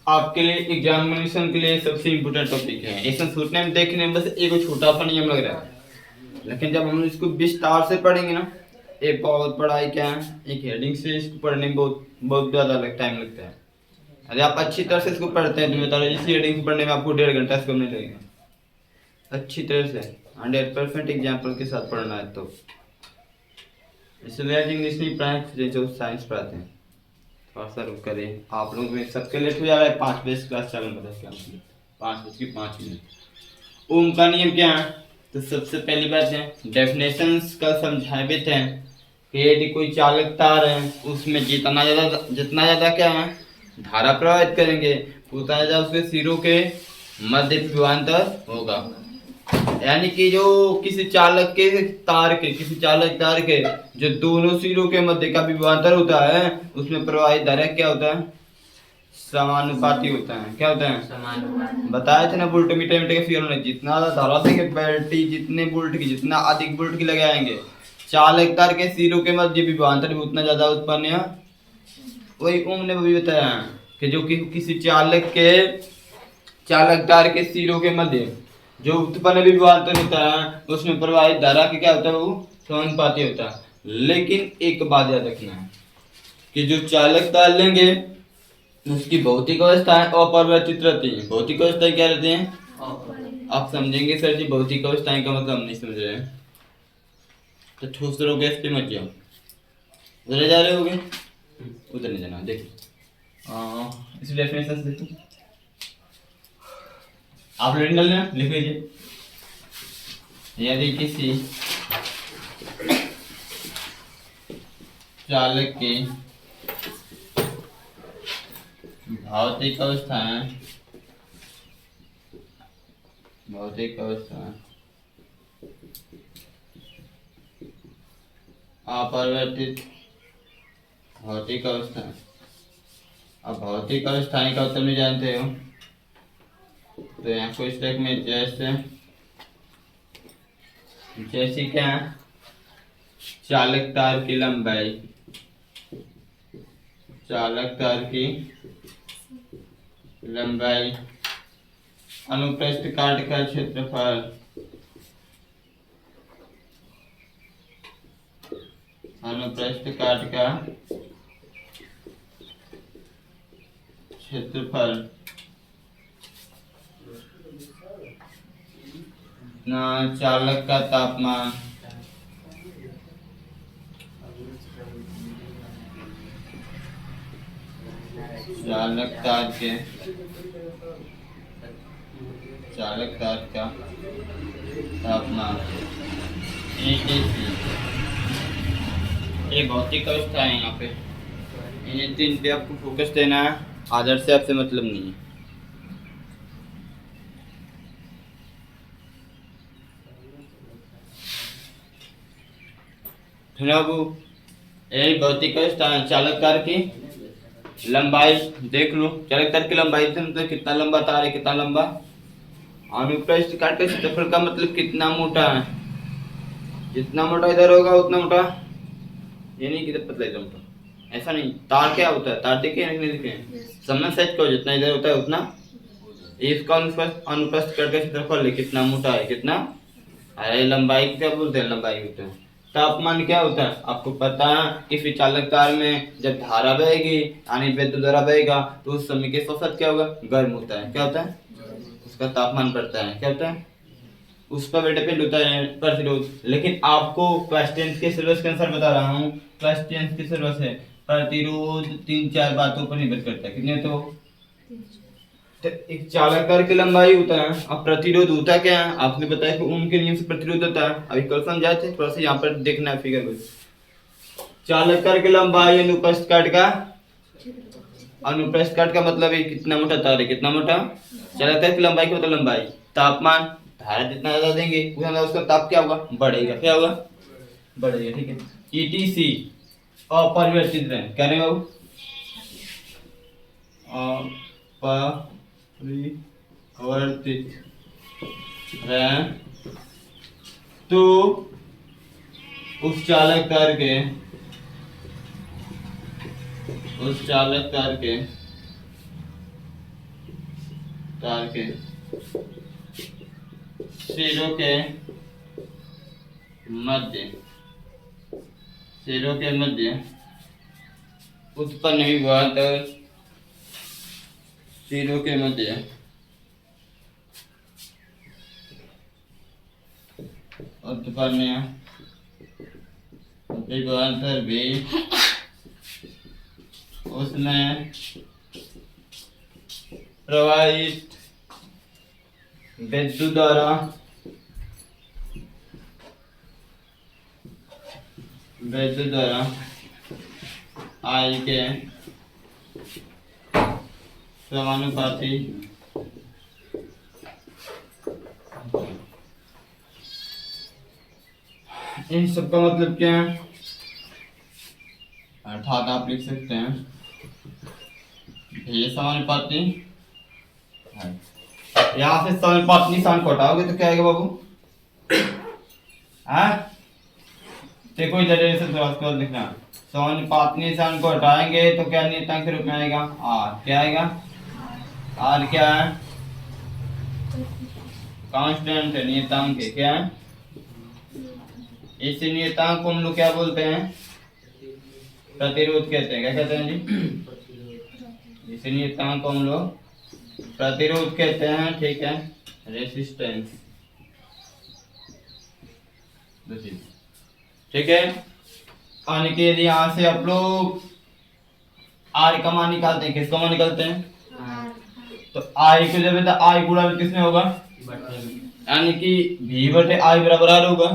आपके लिए एग्जामिनेशन के लिए सबसे इम्पोर्टेंट टॉपिक है। ऐसा सुनने में देखने में बस एक छोटा सा नियम लग रहा है, लेकिन जब हम इसको विस्तार से पढ़ेंगे ना, एक बहुत पढ़ाई क्या है, एक हेडिंग से इसको पढ़ने में बहुत बहुत ज़्यादा टाइम लगता है। अरे आप अच्छी तरह से इसको पढ़ते हैं तो बता रहे इसी हेडिंग से पढ़ने में आपको 1.5 घंटा से कम नहीं लगेगा। अच्छी तरह से 100% एग्जाम्पल के साथ पढ़ना है तो इसलिए इंग्लिश नहीं पढ़ाएं जो साइंस पढ़ाते हैं। थोड़ा सा रुक करें, आप लोग में सबके लेट हो जा रहा है। 5 बजे क्लास चालू होता है, 5:05। ओम का नियम क्या है? तो सबसे पहली बात है डेफिनेशंस का समझाए भी थे कि यदि कोई चालक तार है उसमें जितना ज़्यादा क्या है धारा प्रवाहित करेंगे उतना ज़्यादा उसके सिरों के मध्य विभवांतर होगा। यानी कि जो किसी चालक तार के जो दोनों सिरों के मध्य का विभवांतर होता है उसमें प्रवाहित धारा क्या होता है? समानुपाती होता है। क्या होता है? समानुपाती। बताया थे ना वोल्टमीटर के फिगर में, जितना धारा देंगे बैटरी जितने वोल्ट की जितना अधिक वोल्ट की लगाएंगे चालक तार के सिरों के मध्य विभवांतर भी उतना ज्यादा उत्पन्न है। वही ओम ने भी बताया कि जो कि किसी चालक तार के सिरों के मध्य जो उत्पन्न विभवांतर होता है उसमें प्रवाहित धारा की क्या होता है? वो समानुपाती होता है। लेकिन एक बात याद रखना है कि जो चालक तार लेंगे उसकी भौतिक अवस्थाएं अपरिवर्तित रहती हैं। भौतिक अवस्थाएं क्या रहती हैं? आप समझेंगे सर जी, भौतिक अवस्थाएं का मतलब हम नहीं समझ रहे हैं तो ठोस द्रव गैस पे मत जाओ, उधर जा रहे होगे, उधर नहीं जाना। देखो इस डेफिनेशन से देखो, आप लोग निकलना लिख लीजिए। यदि किसी चालक की भौतिक अवस्थाएं अपरिवर्तित भौतिक अवस्थाएं। अब भौतिक अवस्थाएं का उत्तर नहीं जानते हो तो यहाँ को इस तरह में जैसे क्या चालक तार की लंबाई, अनुप्रस्थ काट का क्षेत्रफल, ना चालक का तापमान, चालक तार का तापमान ये भौतिक अवस्था है। यहाँ पे इन 3 पे आपको फोकस देना है, आदर्श से आपसे मतलब नहीं है। यही भौतिक अवस्था है। चालक तार की लंबाई देख लो, चालक तार की लंबाई मतलब कितना लंबा तार है, कितना लंबा। अनुप्रस्थ काट का क्षेत्रफल का मतलब कितना मोटा है, जितना मोटा इधर होगा उतना मोटा, ये नहीं किधर पतला इधर मोटा, ऐसा नहीं। तार क्या होता है? तार देखे नहीं देखे? समय सेट करो, जितना इधर होता है उतना इसका अनुप्रस्थ काट का क्षेत्रफल कितना मोटा है, कितना। अरे लंबाई क्या बोलते हैं? लंबाई होता है। तापमान क्या होता है? आपको पता है किसी चालक तार में जब धारा बहेगी यानी विद्युत धारा बहेगा तो उस समय के साथ क्या होगा? गर्म होता है। क्या होता है? उसका तापमान बढ़ता है। क्या होता है? उस पर डिपेंड होता है प्रतिरोध। लेकिन आपको क्लास 10 के सिलेबस के अनुसार बता रहा हूँ, क्लास 10 के सिलेबस है प्रतिरोध 3-4 बातों पर निर्भर करता है। कितने? तो एक चालक तार की लंबाई होता है। अब प्रतिरोध होता क्या है? आपने बताया कि ओम के नियम से प्रतिरोध होता है। अभी कल समझाए थे, थोड़ा सा यहाँ पर देखना है फिगर में। चालक तार की लंबाई अनुप्रस्थ काट का मतलब है कितना मोटा तार है, कितना मोटा। चालक तार की लंबाई का मतलब लंबाई। तापमान, धारा जितना ज्यादा देंगे उतना ज्यादा उसका ताप क्या होगा? बढ़ेगा। क्या होगा? बढ़ेगा। ठीक है। ईटीसी अपरिवर्तित रहे, क्या नहीं बाबू? परिवर्तित है तो उस चालक तार के तार के सिरों के मध्य उत्पन्न हुआ तर सिरों के मध्य उत्पन्न विभवांतर भी उसमें प्रवाहित विद्युत द्वारा आई के समानुपाती इन सब का मतलब क्या है? अर्थात आप लिख सकते हैं ये समानुपाती है। यहाँ से समानुपात निशान को हटाओगे तो क्या आएगा बाबू? हाँ देखो इधर से थोड़ा सा लिखना। समानुपात निशान को हटाएंगे तो क्या नियतांक के रूप में आएगा? आर। क्या आएगा? आर क्या है? कांस्टेंट है, नियतांक है। क्या है? इस नियतांक को हम लोग क्या बोलते हैं? प्रतिरोध कहते हैं। क्या कहते हैं जी? इस नियतांक को हम लोग प्रतिरोध कहते हैं। ठीक है, रेसिस्टेंस। ठीक है, आने के लिए यहाँ से आप लोग आर का मान निकालते हैं। किसका मान निकालते हैं? तो आई को जब आई गुणा किसमें होगा? यानी कि v बटे आई बराबर आर होगा।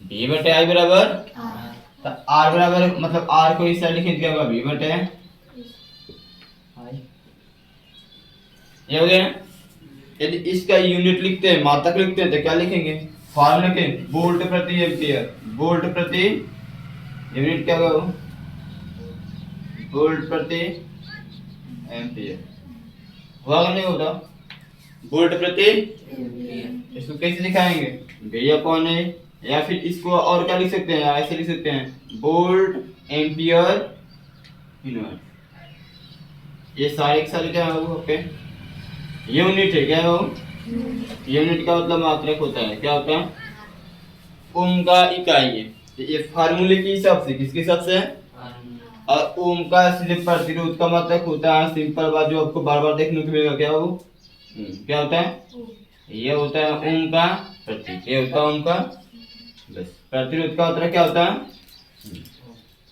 v बटे आई बराबर तो आर बराबर मतलब आर को इस साइड लिखें क्या होगा? v बटे आई। ये हो गया। यदि इसका यूनिट लिखते हैं, मात्रक लिखते हैं तो क्या लिखेंगे? फॉर्मूला के वोल्ट प्रति एम्पियर। वोल्ट प्रति यूनिट क्या होगा? वोल्ट प्रति एम्पियर हुआ नहीं होता? वोल्ट प्रति इसको कैसे दिखाएंगे? v अपॉन ए, या फिर इसको और क्या लिख सकते हैं? ऐसे लिख सकते हैं वोल्ट एम्पियर इनवर्स। ये सारे एक सारे क्या है? ओके, यूनिट है। क्या है वो? यूनिट का मतलब मात्रक होता है। क्या होता है? ओम का इकाई है। तो ये फार्मूले के हिसाब से, किसके हिसाब से? और ओम का सिर्फ प्रतिरोध का मात्रक होता है। सिंपल बात जो आपको बार बार देखने को मिलेगा। क्या वो? क्या होता है? ये होता है ओम का प्रतीक। ये होता है ओम का बस प्रतिरोध का मात्रक। क्या होता है?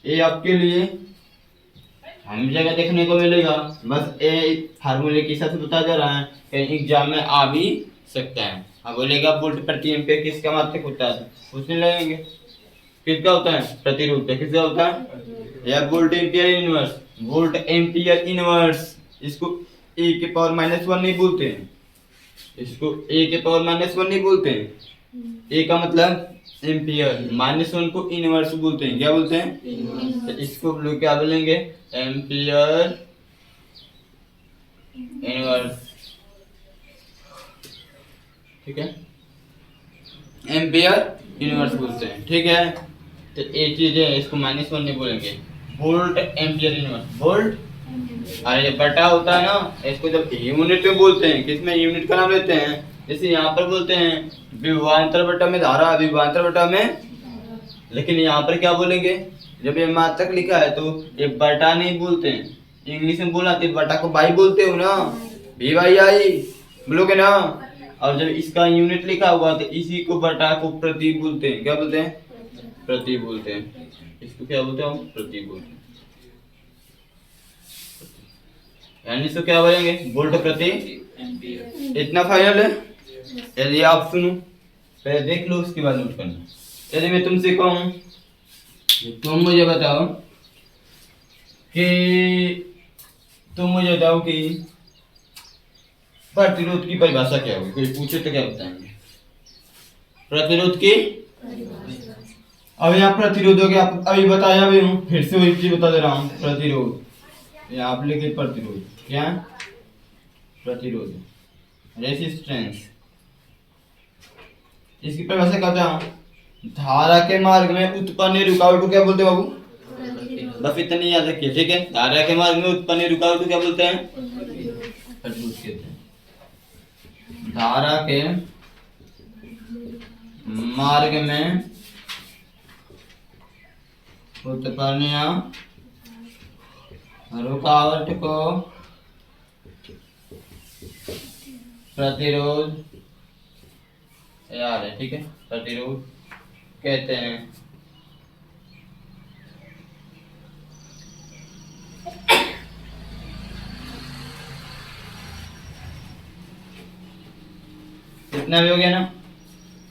ये आपके लिए हम जगह देखने को मिलेगा। बस ये फार्मूले के हिसाब से बता जा रहा है, कहीं एग्जाम में आ भी सकता है। अब बोलेगा वोल्ट प्रति एम्पियर किसका मात्रक होता है? पूछने लगेंगे किसका होता है? प्रतिरोध का। किसका होता है? या volt ampere inverse. Volt ampere inverse. इसको ए के पावर -1 नहीं बोलते हैं। इसको ए के पावर -1 नहीं बोलते हैं। ए का मतलब एम्पियर, -1 को इनवर्स बोलते हैं। क्या बोलते हैं? तो इसको हम लोग क्या बोलेंगे? Ampere inverse. ठीक है, एम्पियर इनवर्स बोलते हैं। ठीक है, तो एक चीज है, इसको -1 नहीं बोलेंगे। Volt ampere inverse. वोल्ट और ये बटा होता है ना, इसको जब यूनिट में बोलते हैं, किसमें यूनिट का नाम लेते हैं? जैसे यहाँ पर बोलते हैं विभवांतर बटा में धारा, विभवांतर बटा में। लेकिन यहाँ पर क्या बोलेंगे? जब ये मात्रक लिखा है तो ये बटा नहीं बोलते हैं। इंग्लिश में बोला तो बटा को बाई बोलते हो ना, वी बाई आई बोलोगे ना। और जब इसका यूनिट लिखा हुआ तो इसी को बटा को प्रति बोलते हैं। क्या बोलते हैं? प्रति बोलते हैं। इसको क्या बोलते हैं? हम प्रति बोलते हैं। यानी इसको क्या बोलेंगे? वोल्ट प्रति एम्पियर। इतना फाइनल है। यदि आप सुनो पहले देख लो, उसके बाद नोट करना। यदि मैं तुमसे कहूं तुम मुझे बताओ कि प्रतिरोध की परिभाषा क्या होगी? कोई पूछे तो क्या बताएंगे? प्रतिरोध की अब यहाँ प्रतिरोध हो गया, अभी बताया भी हूँ, फिर से वही चीज बता दे रहा हूँ। प्रतिरोध यहाँ आप लिखे प्रतिरोध। क्या? प्रतिरोध, रेसिस्टेंस। इसकी परिभाषा क्या है? धारा के मार्ग में उत्पन्न रुकावट को क्या बोलते हैं बाबू? बस इतनी याद रखिए। ठीक है, धारा के मार्ग में उत्पन्न रुकावट को क्या बोलते हैं? प्रतिरोध कहते हैं। धारा के मार्ग में उत्पन्न रुकावट को प्रतिरोध यार है, ठीक है, प्रतिरोध कहते हैं। इतना भी हो गया ना।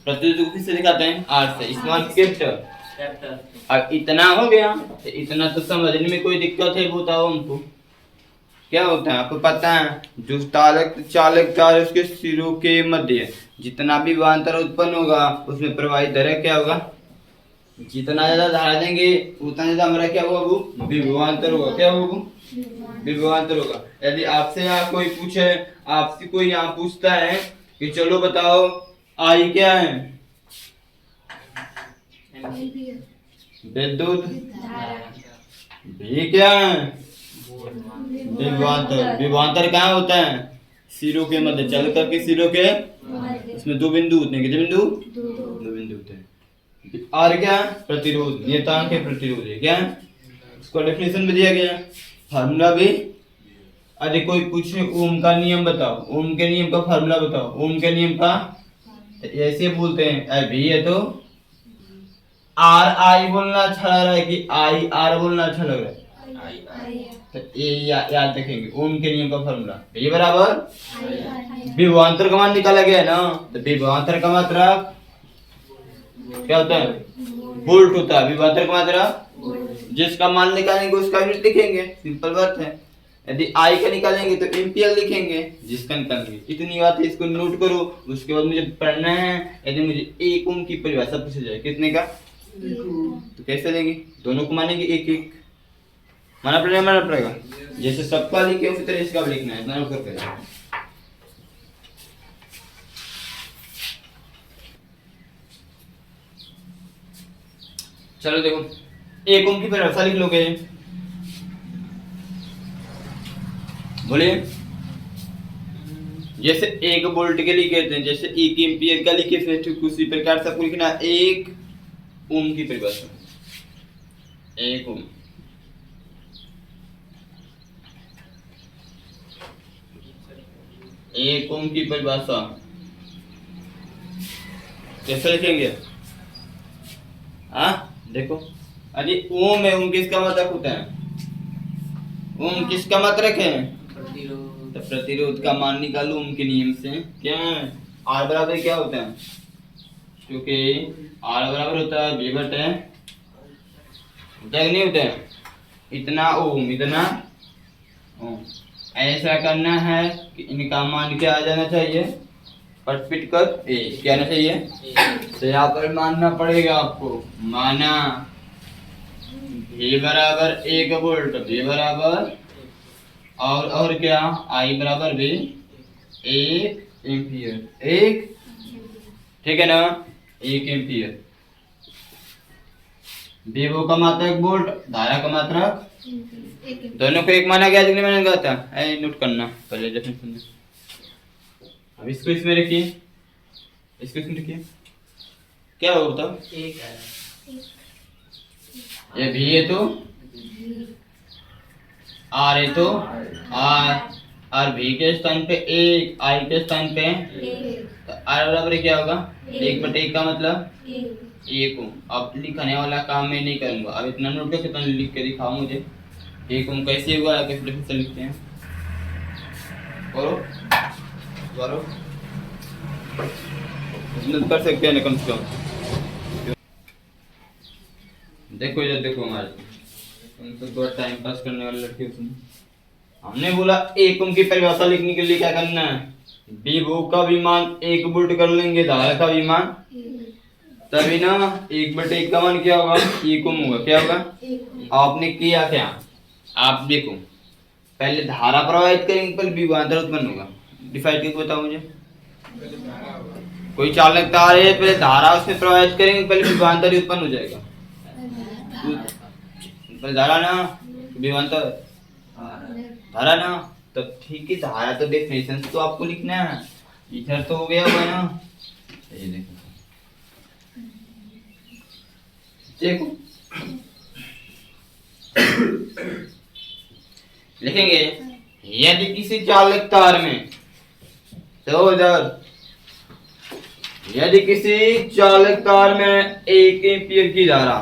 प्रतिरोध को किससे दिखाते हैं? आर से, स्मॉल कैपिटल। अब इतना हो गया, तो इतना तो समझने में कोई दिक्कत है? बताओ हमको क्या होता है। आपको पता है जो चालक तार उसके सिरों के मध्य जितना भी विभवांतर उत्पन्न होगा उसमें प्रवाहित धारा क्या होगा? जितना ज्यादा धारा देंगे उतना ज्यादा हमारा क्या होगा? वो विभवांतर होगा। क्या होगा? विभवांतर होगा। यदि आपसे यहाँ कोई पूछे, आपसे कोई यहाँ पूछता है कि चलो बताओ आई क्या है? विद्युत। भी क्या है? विभवांतर। विभवांतर कहाँ होता है? सिरों के मध्य, चालक के सिरों के, इसमें दो बिंदु होते हैं। कितने बिंदु? दो बिंदु होते हैं। और क्या? प्रतिरोध। नियतांक के प्रतिरोध है क्या? इसको डेफिनेशन में दिया गया, फार्मूला भी। अरे कोई पूछे ओम का नियम बताओ, ओम के नियम का फार्मूला बताओ, ओम के नियम का, तो ऐसे बोलते हैं। अभी है तो आर आई बोलना अच्छा लग रहा है कि आई आर बोलना अच्छा लग रहा है? तो ये याद रखेंगे, ओम के नियम का फार्मूला ये बराबर विभवांतर का मान निकाला गया है ना। तो विभवांतर का मात्रा क्या होता है? वोल्ट होता है। विभवांतर का मात्रा जिसका मान निकालेंगे उसका यूनिट लिखेंगे, सिंपल बात है। यदि आई का निकालेंगे तो एम्पियर लिखेंगे, जिसका निकालेंगे। इतनी बात है, इसको नोट करो। उसके बाद मुझे पढ़ना है। यदि मुझे एक ओम की परिभाषा पूछा जाए कितने का, तो कैसे लेंगे? दोनों को मानेंगे, एक एक माना पड़ेगा। जैसे सबका लिखे उसी तरह इसका भी लिखना है। इतना नोट करके चलो देखो, एक ओम की परिभाषा लिख लोगे, बोलिए। जैसे एक वोल्ट के लिए कहते हैं, जैसे एक एम्पियर का लिखे थे, ठीक उसी प्रकार से आपको लिखना एक ओम की परिभाषा। एक ओम, एक ओम की परिभाषा कैसे लिखेंगे? देखो, अरे ओम है, ओम किसका मात्रक होता है? ओम किसका मात्रक है? तो प्रतिरोध का मान निकालो ओम के नियम से। क्या है? आर बराबर क्या होता है? क्योंकि आर बराबर होता है V बटे, होता है नहीं होता है? इतना ओम, इतना ओम। ऐसा करना है कि इनका मान क्या आ जाना चाहिए? पट कर ए, क्या आना चाहिए? तो यहाँ पर मानना पड़ेगा आपको। माना V बराबर 1 वोल्ट, V बराबर और क्या? I बराबर भी 1 एम्पियर, 1, ठीक है ना? 1 एम्पियर। विभव का मात्रक वोल्ट, धारा का मात्रक, दोनों को एक माना गया, जितने माना गया था। नोट करना पहले डेफिनेशन में। अब इसको इसमें रखिए, इसको इसमें रखिए। क्या हो बताओ? ये भी है तो आर है तो आर भी के स्थान पे एक, आई के स्थान पे तो आर बराबर क्या होगा? 1/1 का मतलब 1 ओम। अब लिखने वाला काम मैं नहीं करूंगा। अब इतना नोट करके तो लिख के दिखाओ मुझे 1 ओम कैसे होगा, कैसे डेफिनेशन लिखते हैं। करो कर सकते हैं कम से कम। देखो इधर देखो, हमारे तो थोड़ा टाइम पास करने वाले लड़के उसमें हमने बोला 1 ओम की परिभाषा लिखने के लिए क्या करना है? विभव का भी मान 1 वोल्ट कर लेंगे, धारा का भी मान, तभी ना 1/1 का मान क्या होगा? 1 ओम होगा। क्या होगा? आपने किया क्या? आप देखो, पहले धारा प्रवाहित करेंगे, पहले विभवांतर उत्पन्न होगा। डिफाइड करके बताओ मुझे। कोई चालक तार है, पहले धारा उसमें प्रवाहित करेंगे, पहले विभवांतर ही उत्पन्न हो जाएगा। पहले धारा ना विभवांतर, धारा ना, तो ठीक है। धारा तो डेफिनेशन तो आपको लिखना है, इधर तो हो गया हुआ ना, ये देखो देखो लिखेंगे यदि किसी चालक तार में तो उधर यदि किसी चालक तार में 1 एम्पीयर की धारा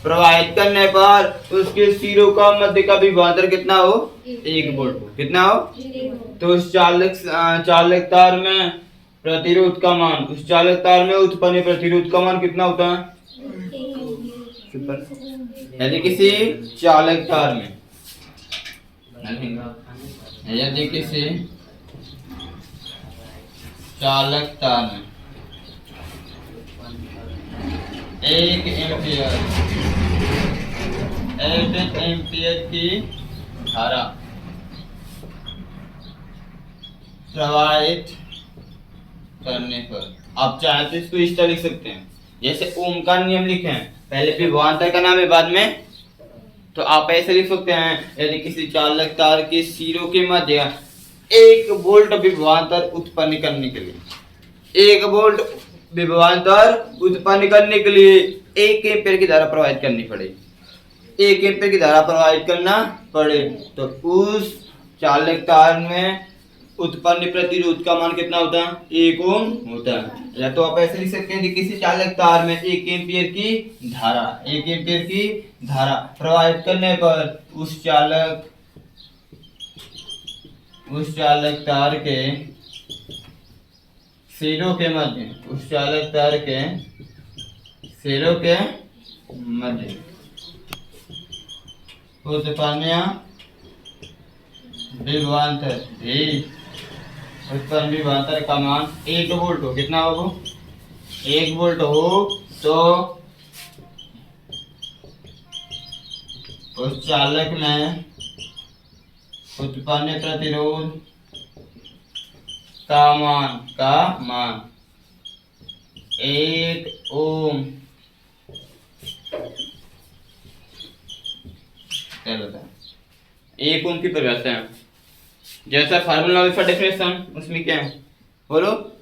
प्रवाहित करने पर उसके सिरों का मध्य का विभवांतर कितना हो, 1 वोल्ट हो। कितना हो, तो उस चालक तार में प्रतिरोध का मान, उस चालक तार में उत्पन्न प्रतिरोध का मान कितना होता है। यदि किसी चालक तार में यदि किसी चालक तार में 1 एम्पीयर की धारा प्रवाहित करने पर, आप चाहे तो इसको इस तरह लिख सकते हैं जैसे ओम का नियम लिखे हैं, पहले विभवांतर का नाम है बाद में, तो आप ऐसे लिख सकते हैं यदि किसी चालक तार के सिरों के मध्य 1 वोल्ट विभवांतर उत्पन्न करने के लिए 1 वोल्ट विभवांतर उत्पन्न करने के लिए 1 एम्पीयर की धारा प्रवाहित करनी पड़े, 1 एम्पीयर की धारा प्रवाहित करना पड़े, तो उस चालक तार में उत्पन्न प्रतिरोध का मान कितना होता है, 1 ओम होता है। या तो आप ऐसे लिख सकते हैं कि किसी चालक तार में 1 एम्पीयर की धारा प्रवाहित करने पर उस चालक तार के सिरों के मध्य उत्पन्न विभवांतर का मान 1 वोल्ट हो। कितना हो, 1 वोल्ट हो, तो उस चालक में उत्पन्न प्रतिरोध का मान 1 ओम क्या होता है। 1 ओम की परिभाषा है, जैसा फार्मूला फॉर डेफिनेशन उसमें क्या है बोलो,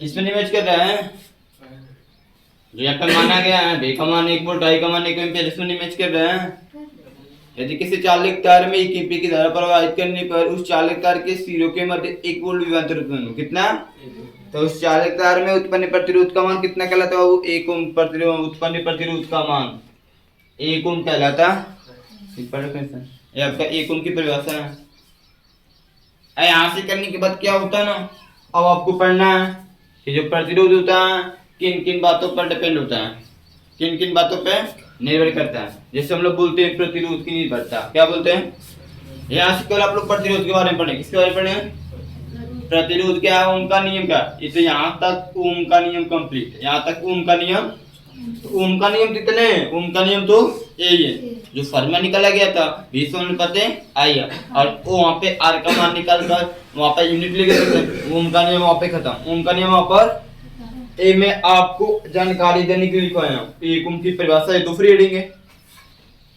इसमें इमेज कर रहा है जो यहाँ पे माना गया है, V का मान 1 वोल्ट, I का मान 1 एम्पीयर, इसमें इमेज कर रहा है। यदि किसी चालक तार में 1 एम्पीयर की धारा प्रवाहित करने पर उस चालक तार के सिरों के मध्य 1 वोल्ट विभवांतर उत्पन्न हो। कितना, तो उस चालक तार में उत्पन्न प्रतिरोध का मान कितना कहलाता है, वो 1 ओम उत्पन्न प्रतिरोध का मान 1 ओम कहलाता है। ये आपका 1 ओम की परिभाषा है। यहाँ से करने के बाद क्या होता है ना, अब आपको पढ़ना है कि जो प्रतिरोध होता है किन किन बातों पर डिपेंड होता है, किन किन बातों पे निर्भर करता है। जैसे हम लोग बोलते हैं प्रतिरोध की निर्भरता, क्या बोलते हैं, यहाँ से कल आप लोग प्रतिरोध के बारे में पढ़े, किसके बारे में पढ़े, प्रतिरोध क्या है, ओम का नियम क्या, इसे यहाँ तक ओम का नियम कंप्लीट, यहाँ तक ओम का नियम। तो ओम का नियम कितने, ओम का नियम तो यही है जो फॉर्मूला निकाला गया था 20 अनुपात आई, और वो वहाँ पे आर का मान निकाल कर वहाँ पे यूनिट लेके सकते, ओम का नियम वहाँ पे खत्म। ओम का नियम वहाँ पर ए में आपको जानकारी देने के लिए लिखा है, 1 ओम की परिभाषा है, 2 फ्री रीडिंग है,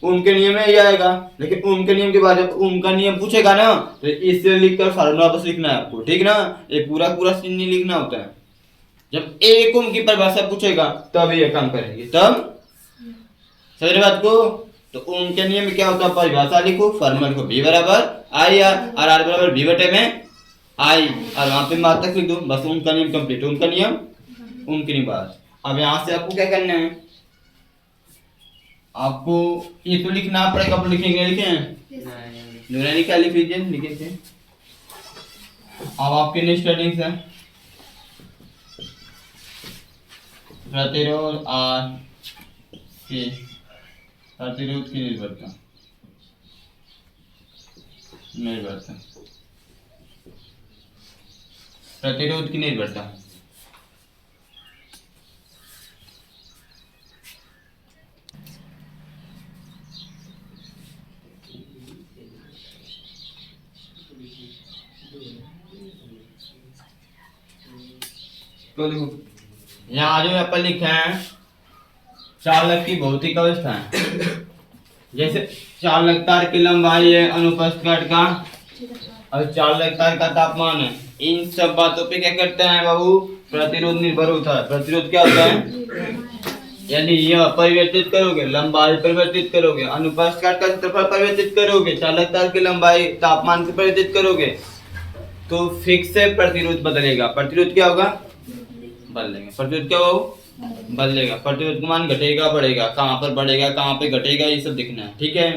ओम के नियम में ये आएगा। लेकिन ओम के नियम के बाद जब ओम का नियम पूछेगा ना तो इससे लिखकर फार्मूला बस लिखना है आपको, ठीक ना, ये पूरा सीन नहीं लिखना होता है। जब 1 ओम की परिभाषा पूछेगा तब ये काम करेंगे, तब समझ बात को। तो ओम के नियम में क्या होता है, परिभाषा लिखो, फार्मूला लिखो, V बराबर आई आर, और आर बराबर V बटे में आई, और वहां पे मात्रक लिख दो, बस ओम का नियम कंप्लीट। ओम का नियम, ओम की बात। अब यहाँ से आपको क्या करना है, आपको ये तो लिखना पड़ेगा, आप लिखेंगे, लिखे क्या लिख लीजिए, लिखे थे। अब आपके नेक्स्ट हेडिंग्स है प्रतिरोध आर के, प्रतिरोध की निर्भरता, प्रतिरोध की निर्भरता। तो देखो यहाँ जो अपन लिखे हैं चालक की भौतिक अवस्था है, जैसे चालक तार की लंबाई है अनुप्रस्थ काट का और चालक तार का तापमान है। इन सब बातों पे क्या करते हैं बाबू, प्रतिरोध निर्भर होता है। प्रतिरोध क्या होता है, यानी यह परिवर्तित करोगे, लंबाई परिवर्तित करोगे, अनुप्रस्थ काट का क्षेत्रफल परिवर्तित करोगे, चालक तार की लंबाई तापमान से परिवर्तित करोगे, तो फिक्स से प्रतिरोध बदलेगा। प्रतिरोध क्या होगा, बदलेगा। प्रतिरोध क्या होगा, बदलेगा। प्रतिरोध का मान घटेगा बढ़ेगा, कहाँ पर बढ़ेगा कहाँ पे घटेगा ये सब दिखना है, ठीक है।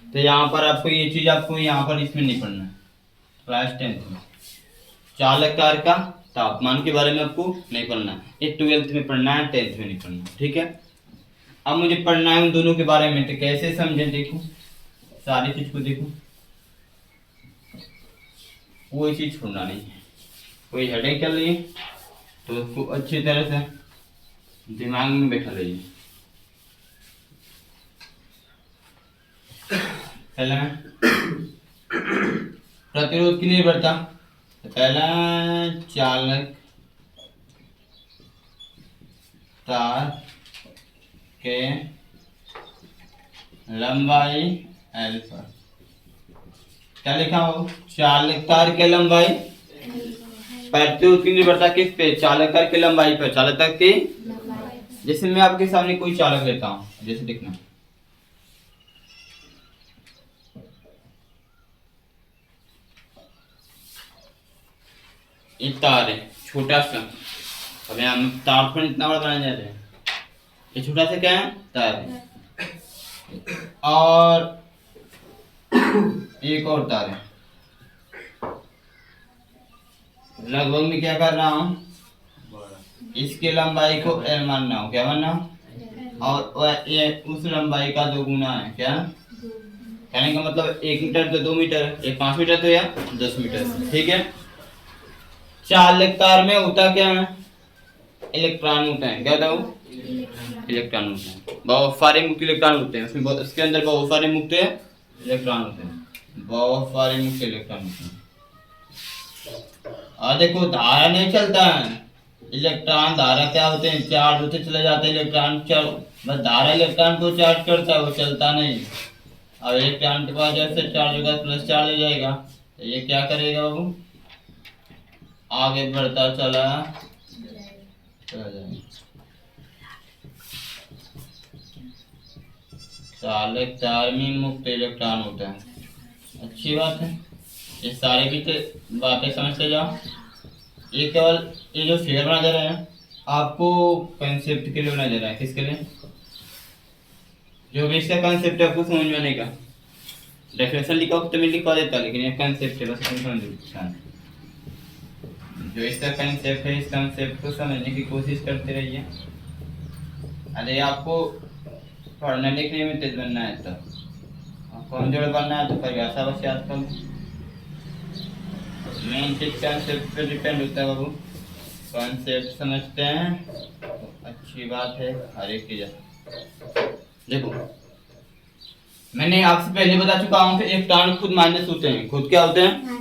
तो यहाँ पर आपको ये चीज आपको यहाँ पर इसमें नहीं पढ़ना है, क्लास 10th में चालक तार का तापमान के बारे में आपको नहीं पढ़ना है, ये 12th में पढ़ना है, 10th में नहीं पढ़ना है, ठीक है। अब मुझे पढ़ना है उन दोनों के बारे में, तो कैसे समझे, देखो सारी चीज को देखो, कोई चीज छोड़ना नहीं है। कोई हेडिंग कर रही है तो उसको अच्छी तरह से दिमाग में बैठा रहिए। पहला प्रतिरोध की निर्भरता, तो पहला चालक तार के लंबाई एल पर, क्या लिखा हो, चालक तार के लंबाई, प्रतिरोध की निर्भरता किस पे, चालक तार की लंबाई पर, चालक तार की, जैसे मैं आपके सामने कोई चालक लेता हूं, जैसे देखना ये तार है छोटा सा, अभी हम तार पर इतना बड़ा बनाने जा रहे हैं, ये छोटा सा क्या है, तार है। और एक और तार है, लगभग में क्या कर रहा हूं, इसके लंबाई को एल मानना हो, क्या मानना हो, और ये उस लंबाई का 2 गुना है, क्या कहने का मतलब 1 मीटर तो 2 मीटर, ये 5 मीटर तो या 10 मीटर, ठीक है। चालक तार में होता क्या है, इलेक्ट्रॉन होते हैं, क्या होता है वो, इलेक्ट्रॉन होते हैं, बहुत सारे मुक्त इलेक्ट्रॉन होते हैं उसमें, उसके अंदर बहुत सारे मुक्त इलेक्ट्रॉन होते हैं, बहुत सारे मुक्त इलेक्ट्रॉन होते हैं। और देखो धारा नहीं चलता है, इलेक्ट्रॉन धारा क्या होते हैं, चार्ज होते चले जाते हैं इलेक्ट्रॉन, बस धारा इलेक्ट्रॉन को चार्ज करता है, वो चलता नहीं। अब इलेक्ट्रॉन के पास जैसे चार्ज होगा प्लस चार्ज हो जाएगा, तो ये क्या करेगा बाबू, आगे बढ़ता चला जाएगा। चालक तार में मुक्त इलेक्ट्रॉन होता है, अच्छी बात है। ये सारे भी तो बातें समझते जाओ। ये केवल ये जो फिगर बना दे रहे हैं आपको कंसेप्ट के लिए बना दे रहा है, किसके लिए, जो भी इसका कंसेप्ट है आपको समझ में आने का। डेफिनेशन लिखा हो तो मैं लिखवा देता, लेकिन ये कंसेप्ट है, बस समझ जो इसका कंसेप्ट है, इस कंसेप्ट को समझने की कोशिश करते रहिए। अरे आपको पढ़ने लिखने में तेज बनना है, तो कमजोर बनना है तो परिभाषा बस याद कर, मेन चीज कंसेप्ट पे डिपेंड होता है बाबू। कंसेप्ट समझते हैं तो अच्छी बात है, हर एक चीज। देखो मैंने आपसे पहले बता चुका हूँ कि इलेक्ट्रॉन खुद माइनस होते हैं, खुद क्या होते हैं,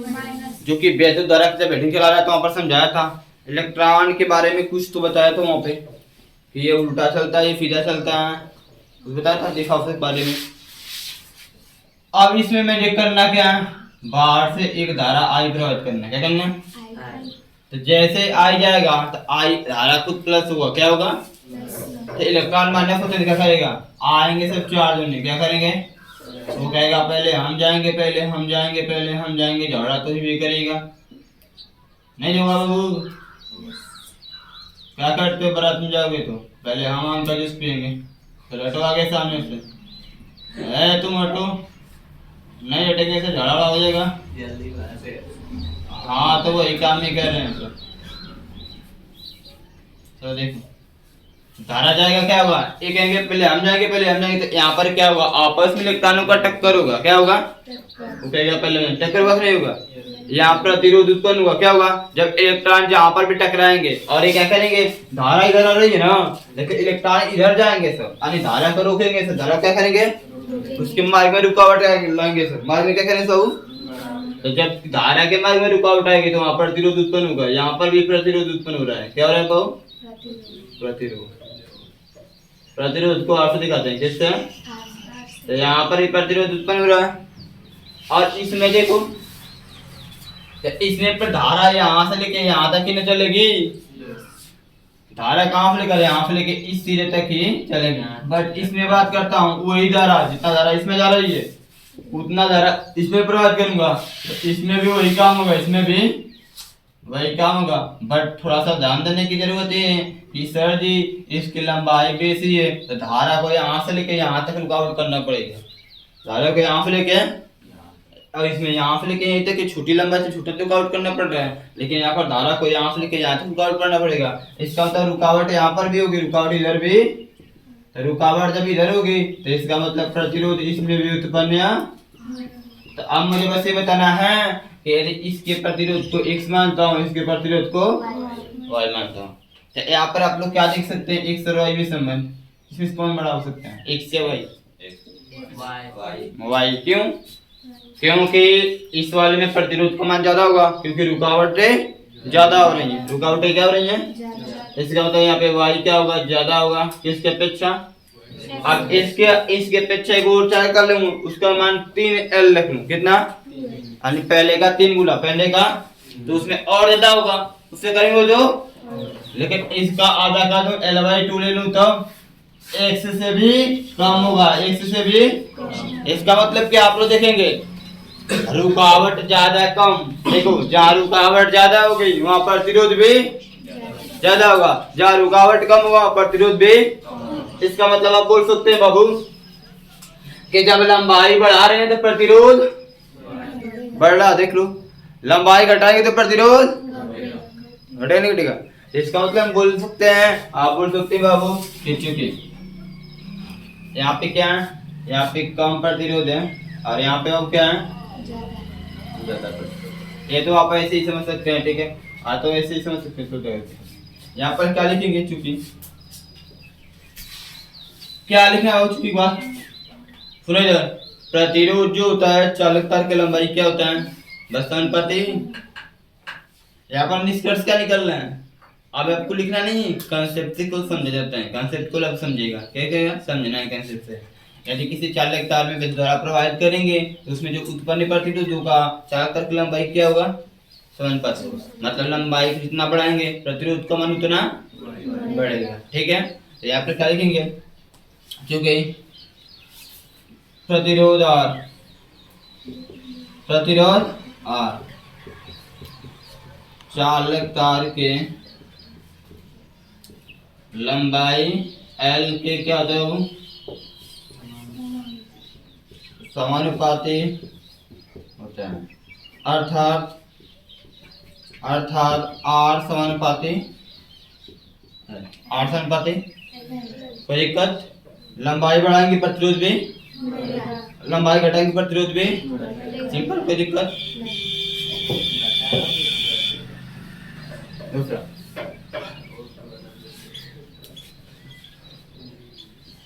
जो कि वैद्युत द्वारा जब हेडिंग चला रहा था वहां पर समझाया था। इलेक्ट्रॉन के बारे में कुछ तो बताया था वहां पे कि ये उल्टा चलता है, ये सीधा चलता है, कुछ बताया था, देखा उसके बारे में। अब इसमें मुझे करना क्या है, बाहर से एक धारा आई प्रवाहित करना, क्या करना है, तो जैसे आई जाएगा तो आई धारा खुद प्लस होगा, क्या होगा, तो इलेक्ट्रॉन माइनस होते क्या करेगा, आएंगे सब चार्ज होने, क्या करेंगे, वो कहेगा पहले हम जाएंगे, पहले हम जाएंगे, पहले हम जाएंगे, झगड़ा तो भी करेगा नहीं जो बाबू। क्या करते हो, बारात में जाओगे तो पहले हम का जूस पियेंगे, फिर हटो आगे सामने से, तुम हटो, नहीं हटेंगे तो झगड़ा हो जाएगा। हाँ तो वही काम नहीं कर रहे हैं तो देखो धारा जाएगा, क्या होगा, ये कहेंगे पहले हम जाएंगे, पहले हम जाएंगे, तो यहाँ पर क्या होगा, आपस में इलेक्ट्रॉनों का टक्कर होगा, क्या होगा, वो कहेगा पहले टक्कर होगा, नहीं होगा, यहाँ प्रतिरोध उत्पन्न होगा, क्या होगा, जब इलेक्ट्रॉन जहाँ पर भी टकराएंगे और ये क्या करेंगे, धारा इधर आ रही है ना, लेकिन इलेक्ट्रॉन इधर जाएंगे सब, यानी धारा को रोकेंगे सब, धारा क्या करेंगे, उसके मार्ग में रुकावट लाएंगे सब, मार्ग में क्या करेंगे सब, तो जब धारा के मार्ग में रुकावट आएगी तो वहाँ प्रतिरोध उत्पन्न होगा, यहाँ पर भी प्रतिरोध उत्पन्न हो रहा है, क्या हो रहा है बाबू, प्रतिरोध। प्रतिरोध को आपसे दिखाते हैं किससे, तो यहाँ पर भी प्रतिरोध उत्पन्न हो रहा है। और इसमें देखो तो इसमें पर धारा यहाँ से लेके यहाँ तक ही न चलेगी, धारा कहाँ से लेकर यहाँ से लेके इस सिरे तक ही चलेगी। बट इसमें बात करता हूँ वही धारा, जितना धारा इसमें जा रही है उतना धारा इसमें प्रवाहित करूंगा, तो इसमें भी वही काम होगा, इसमें भी वही काम होगा। बट थोड़ा सा ध्यान देने की जरूरत है कि सर जी इसकी लंबाई बेसी है, तो धारा को यहाँ से लेके यहाँ तक रुकावट करना पड़ेगा। धारा को यहाँ से लेके और इसमें यहाँ से लेके यहीं तक छोटी लंबाई से छोटा रुकावट करना पड़ रहा है, लेकिन यहाँ पर धारा को यहाँ से लेके यहाँ तक रुकावट करना पड़ेगा। इसका मतलब रुकावट यहाँ पर भी होगी, रुकावट इधर भी, तो रुकावट जब इधर होगी तो इसका मतलब प्रतिरोध इसमें भी उत्पन्न है। तो अब मुझे बस ये बताना है कि यदि इसके प्रतिरोध को x मानता हूँ, इसके प्रतिरोध को y मानता हूँ, तो यहाँ पर आप लोग क्या देख सकते हैं, x और y में संबंध, इसमें कौन बड़ा हो सकता है, x या y? y। क्यों? क्योंकि इस वाले में प्रतिरोध का मान ज्यादा होगा, क्योंकि रुकावटें ज्यादा हो रही हैं। रुकावटें क्या हो रही हैं? इसका मतलब यहाँ पे y क्या होगा, ज्यादा होगा किसके अपेक्षा। अब इसके अपेक्षा एक और चाहे कर लूं, उसका मान 3L रख लूं, कितना, यानी पहले का 3 गुना पहले का, तो उसमें और ज्यादा होगा, उससे करेंगे जो, लेकिन इसका आधा का तो L/2 ले लूं तो x से भी कम होगा, x से भी। इसका मतलब क्या, आप लोग देखेंगे रुकावट ज्यादा कम, देखो जहाँ रुकावट ज्यादा हो गई वहाँ प्रतिरोध भी ज्यादा होगा, जहाँ रुकावट कम होगा प्रतिरोध भी। इसका मतलब आप बोल सकते हैं बाबू कि जब लंबाई बढ़ा रहे हैं तो प्रतिरोध बढ़ रहा, देख लो, लंबाई घटाएंगे तो प्रतिरोध घटेगा नहीं घटेगा। इसका मतलब हम बोल सकते हैं, आप बोल सकते हैं बाबू कि चूंकि यहाँ पे क्या है, यहाँ पे कम प्रतिरोध है और यहाँ पे अब क्या है, ज्यादा प्रतिरोध। ये तो आप ऐसे ही समझ सकते हैं, ठीक है, हाँ तो ऐसे ही समझ सकते हैं। यहाँ पर क्या लिखेंगे, चूंकि क्या लिखना है, चूंकि बात सुनो इधर, प्रतिरोध जो होता है चालक तार की लंबाई क्या होता है, बस अनुपाती। यहाँ पर निष्कर्ष क्या निकलना है, अब आपको लिखना नहीं, कंसेप्ट को समझा जाता है, कंसेप्ट को अब समझेगा, क्या कहेगा, समझना है कंसेप्ट से। यदि किसी चालक तार में विद्युत धारा प्रवाहित करेंगे तो उसमें जो उत्पन्न प्रतिरोध होगा चालक तार की लंबाई क्या होगा, समानुपाती होगा। मतलब लंबाई जितना बढ़ाएंगे प्रतिरोध का मान उतना बढ़ेगा, ठीक है। तो यहाँ पर क्या लिखेंगे, क्योंकि प्रतिरोध R चालक तार के लंबाई L के क्या होता है, समानुपाती होता है, अर्थात R समानुपाती, कोई दिक्कत, लंबाई बढ़ाएंगे प्रतिरोध भी, लंबाई घटाएंगे प्रतिरोध भी, सिंपल, कोई दिक्कत। दूसरा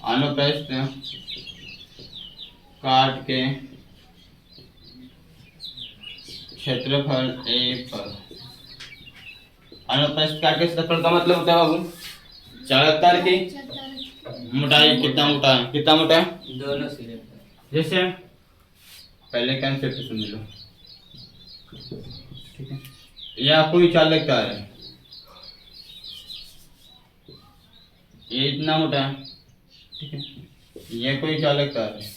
अनुप्रस्थ काट के क्षेत्रफल A पर, अनुप्रस्थ काट के क्षेत्रफल का मतलब होता है बाबू चालक तार की मोटाई, कितना मोटा है, कितना मोटा है, दोनों सिरे पर। जैसे पहले कंसेप्ट समझ लो, ठीक है, या कोई चालक तार है, ये इतना मोटा है, ठीक है, ये कोई चालक तार है,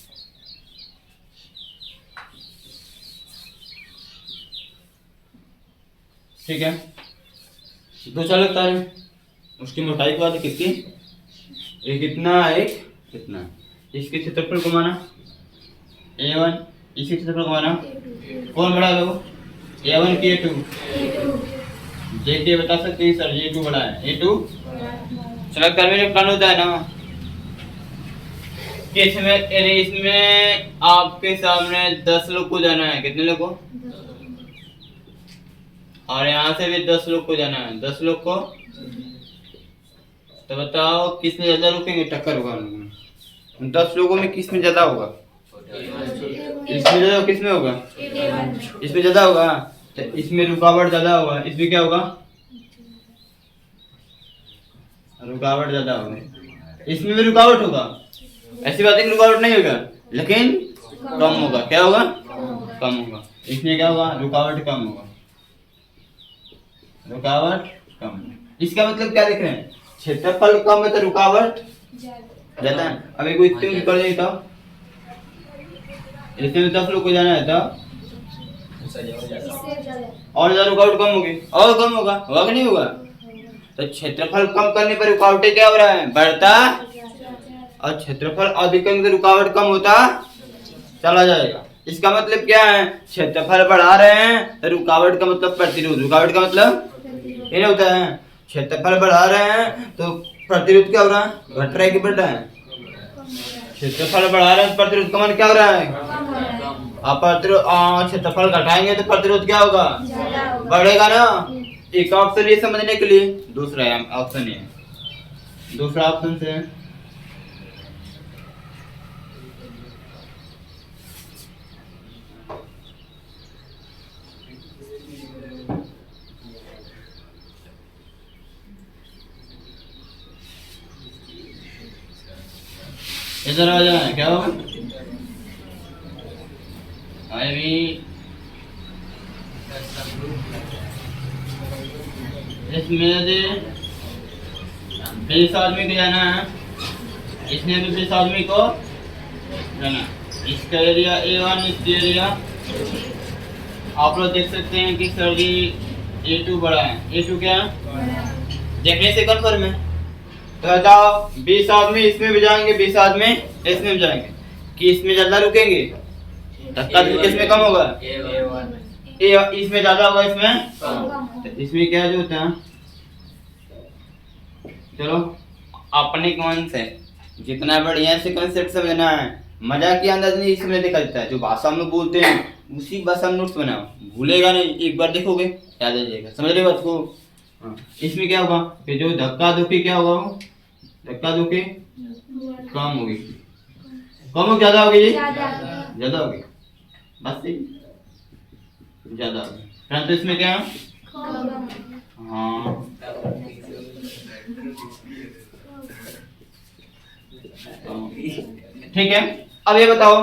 ठीक है, दो चालक तार है, उसकी मोटाई की बात है कितनी, एक इतना एक इतना, इसके क्षेत्रफल को माना A1, इसके क्षेत्रफल को माना कौन बड़ा है वो, A1 की A2, बता सकते हैं सर A2 बड़ा है, A2 चालक तार में नुकसान होता है ना कि इसमें आपके सामने 10 लोग को जाना है, कितने लोग को, और यहाँ से भी 10 लोग को जाना है, 10 लोग को, तो बताओ किसमें ज्यादा रुकेंगे, टक्कर होगा उन 10 लोगों में, किसमें ज्यादा होगा, इसमें ज्यादा, किसमें होगा, इसमें ज्यादा होगा, तो इसमें रुकावट ज्यादा होगा, इसमें क्या होगा, रुकावट ज्यादा होगा, इसमें भी रुकावट होगा, ऐसी बात है कि रुकावट नहीं होगा लेकिन कम होगा, क्या होगा, कम होगा, इसमें क्या होगा, रुकावट कम होगा, रुकावट कम। इसका मतलब क्या देख रहे हैं, क्षेत्रफल कम है तो रुकावट ज्यादा है। अब एक इतने में कर देता, इसमें 10 लोग को जाना है तो और ज्यादा रुकावट कम होगी, और कम होगा, होगा कि नहीं होगा। तो क्षेत्रफल कम करने पर रुकावटें क्या हो रहा है, बढ़ता, और क्षेत्रफल अधिक करने पर रुकावट कम होता चला जाएगा। इसका मतलब क्या है, क्षेत्रफल बढ़ा रहे हैं तो रुकावट का मतलब प्रतिरोध, रुकावट का मतलब ये होता है। क्षेत्रफल बढ़ा रहे हैं तो प्रतिरोध क्या हो रहा है, घट रहा है कि बढ़ रहा है। क्षेत्रफल बढ़ा रहे हैं तो प्रतिरोध का मान क्या हो रहा है, आप प्रतिरोध, क्षेत्रफल घटाएंगे तो प्रतिरोध क्या होगा, बढ़ेगा ना। एक ऑप्शन ये समझने के लिए, दूसरा ऑप्शन ये, दूसरा ऑप्शन से इधर आ जाए क्या होगा, अभी इसमें से 20 आदमी को जाना है, इसने भी 20 आदमी को जाना। इसका एरिया A1, इसका एरिया आप लोग देख सकते हैं कि सर्दी A2 बड़ा है। A2 क्या देखने से कन्फर्म है। तो बताओ 20 आदमी इसमें भी जाएंगे, 20 आदमी इसमें भी जाएंगे, कि इसमें ज्यादा रुकेंगे, धक्का किसमें कम होगा, इसमें ज्यादा होगा, इसमें तो इसमें क्या जो होता है, चलो अपने कौन से जितना बढ़िया से कंसेप्ट समझना है, मजाक की अंदाज नहीं इसमें देखा जाता है। जो भाषा में बोलते हैं उसी भाषा में नोट्स बनाओ, भूलेगा नहीं, एक बार देखोगे याद आ जाएगा, समझ रहे बात को। इसमें क्या होगा कि जो धक्का धुक्की क्या होगा, धक्का धुक्की कम होगी, कम हो ज्यादा होगी, ज्यादा होगी, बस ज्यादा होगी। परंतु इसमें क्या, हाँ ठीक है। अब ये बताओ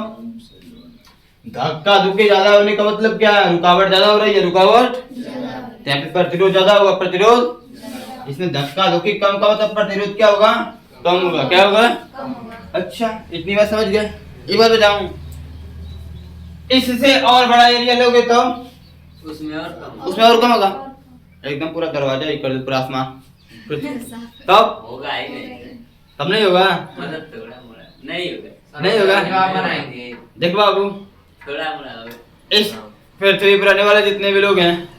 धक्का धुक्की ज्यादा होने का मतलब क्या है, रुकावट ज्यादा हो रही है, रुकावट प्रतिरोध ज्यादा होगा, प्रतिरोध। इसमें धक्का धुक्की कम का मतलब प्रतिरोध क्या होगा, कम होगा, क्या होगा। अच्छा इतनी बात समझ गए। एक बात बताऊं, इससे और बड़ा एरिया लोगे तो उसमें और कम होगा, एकदम पूरा दरवाजा ही कर दो, पूरा आसमान, तब होगा ही नहीं, तब नहीं होगा, मतलब थोड़ा मोड़ा नहीं होगा, नहीं होगा। देख बाबू थोड़ा मोड़ा होगा। इस पृथ्वी पर रहने वाले जितने भी लोग हैं,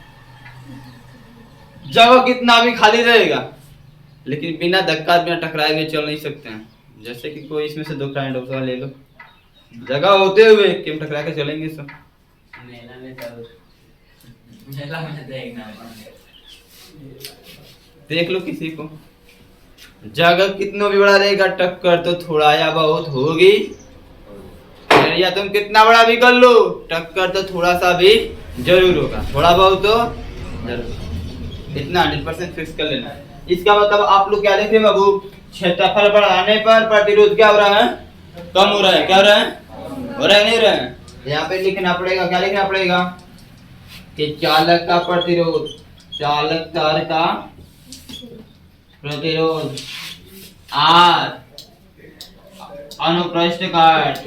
जगह कितना भी खाली रहेगा, लेकिन बिना धक्का बिना टकराए हुए चल नहीं सकते हैं। जैसे कि कोई इसमें से 2 क्लाइंट ऑफ ले लो, जगह होते हुए क्यों टकरा के चलेंगे सब। मेला में देखना, देख लो किसी को, जगह कितना भी बड़ा रहेगा टक्कर तो थोड़ा या बहुत होगी, या तुम कितना बड़ा भी कर लो टक्कर तो थोड़ा सा भी जरूर होगा, थोड़ा बहुत तो जरूर, इतना 100% फिक्स कर लेना है। इसका मतलब आप लोग क्या देख रहे हैं बाबू, क्षेत्रफल बढ़ाने पर प्रतिरोध क्या हो रहा है, कम हो रहा है, क्या हो रहा है, हो रहा है नहीं हो रहा है। यहाँ पे लिखना पड़ेगा, क्या लिखना पड़ेगा कि चालक का प्रतिरोध, चालक तार का प्रतिरोध R, अनुप्रस्थ काट,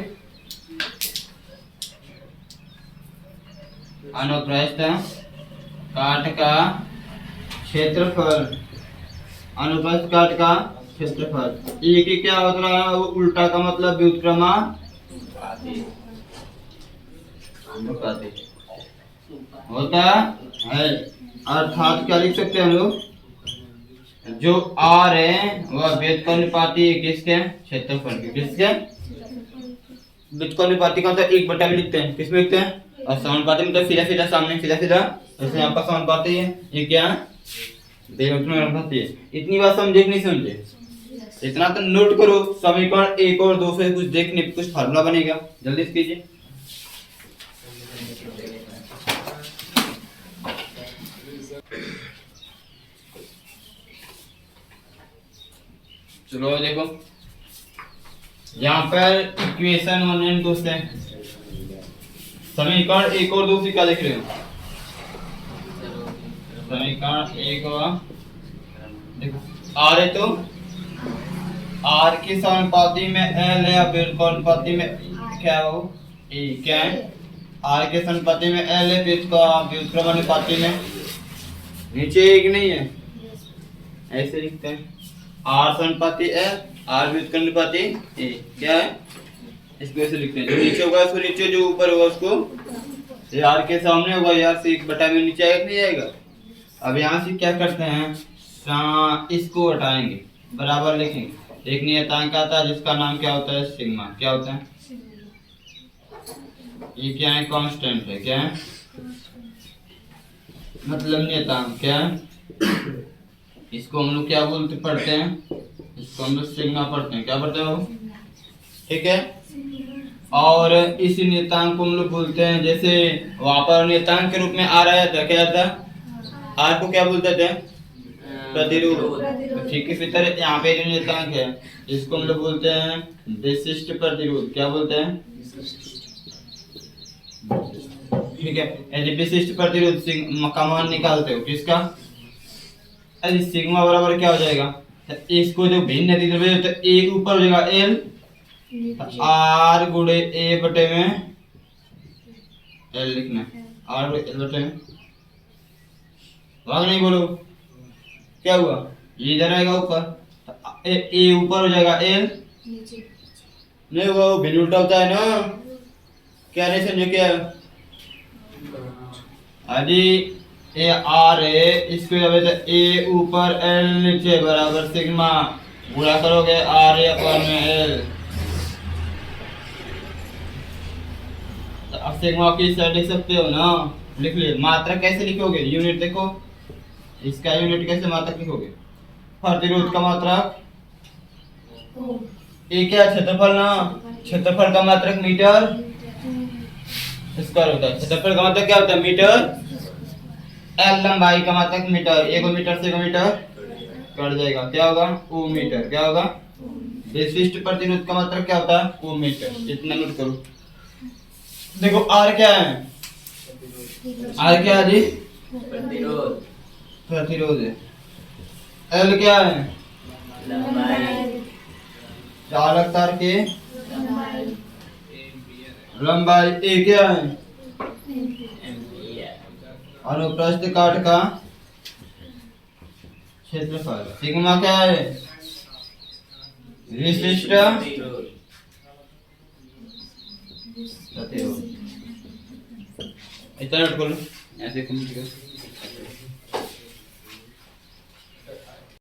अनुप्रस्थ काट का क्षेत्रफल, अनुप्रस्थ काट का क्षेत्रफल। एक ही क्या होता है, वो उल्टा का मतलब व्युत्क्रमानुपाती होता है। अर्थात क्या लिख सकते हैं हम लोग, जो R है वह व्युत्क्रमानुपाती है किसके, क्षेत्रफल के, किसके, व्युत्क्रमानुपाती का मतलब 1/में लिखते हैं, किसमें लिखते हैं, और समानुपाती में तो सीधा सीधा सामने, सीधा सीधा, जैसे यहाँ पर समानुपाती है, ये क्या व्युत्क्रमानुपाती है। इतनी बात समझे कि नहीं समझे, इतना तो नोट करो, समीकरण 1 और 2 से कुछ देखने कुछ फार्मूला बनेगा, जल्दी से कीजिए। चलो देखो यहाँ पर इक्वेशन 1 एंड 2 से समीकरण 1 और 2 से क्या लिख रहे हो, समीकरण एक हुआ। देखो आर है तो आर के समानुपाती में एल है या फिर अनुपाती में क्या है वो ए क्या है। आर के समानुपाती में एल है फिर इसका व्युत्क्रम अनुपाती में नीचे एक नहीं है, ऐसे लिखते हैं आर समानुपाती एल आर व्युत्क्रम अनुपाती ए क्या है, इसको ऐसे लिखते हैं। जो नीचे होगा उसको नीचे, जो ऊपर होगा उसको यार के सामने होगा, यार से एक बटा में नीचे आएगा नहीं आएगा। अब यहाँ से क्या करते हैं, इसको हटाएंगे, बराबर लिखेंगे। एक नियतांक आता है जिसका नाम क्या होता है, सिग्मा। क्या होता है ये, क्या है, कांस्टेंट है। क्या है मतलब नियतांक क्या है, इसको हम लोग क्या बोलते पढ़ते हैं, इसको हम लोग सिग्मा पढ़ते हैं। क्या पढ़ते हो, ठीक है। और इस नियतांक को हम लोग बोलते हैं, जैसे वहां पर नियतांक के रूप में आ रहा था, क्या था, आर को क्या बोलते थे, प्रतिरोध। तो ठीक इसी तरह यहाँ पे जो नियतांक है इसको हम लोग बोलते हैं विशिष्ट प्रतिरोध। क्या बोलते हैं, ठीक है। यदि विशिष्ट प्रतिरोध का मान निकालते हो किसका, यदि सिग्मा बराबर क्या हो जाएगा, इसको जो भिन्न द्विध्रुवीय तो ए ऊपर हो जाएगा एल आर गुणे ए बटे में एल लिखना, आर गुणे एल बटे में, भाग नहीं बोलो क्या हुआ, ये इधर आएगा ऊपर, ए ऊपर हो जाएगा एल नहीं हुआ, वो भिन्न उल्टा होता है ना, क्या नहीं समझे क्या, यदि ए आर है इसको जब ए ऊपर एल नीचे बराबर सिग्मा, गुणा करोगे आर अपन में एल, तो अब सिग्मा की साइड लिख सकते हो ना, लिख लिए। मात्रा कैसे लिखोगे, यूनिट देखो, इसका यूनिट कैसे मात्रक लिखोगे, प्रतिरोध का मात्रक ए क्या क्षेत्रफल ना, क्षेत्रफल का मात्रक मीटर स्क्वायर होता है। क्षेत्रफल का मात्रक क्या होता है, मीटर, एल लंबाई का मात्रक मीटर, एक मीटर से मीटर कट जाएगा, क्या होगा ओ मीटर। क्या होगा, विशिष्ट प्रतिरोध का मात्रक क्या होता है, ओ मीटर। इतना नोट करो। देखो आर क्या है, आर क्या है जी, प्रतिरोध, प्रतिरोध है। एल क्या है, लंबाई, चालक तार के लंबाई। ए क्या है, अनुप्रस्थ काट का क्षेत्रफल। सिग्मा क्या है, विशिष्ट प्रतिरोध। इतना नोट कर लो, ऐसे कंप्लीट कर।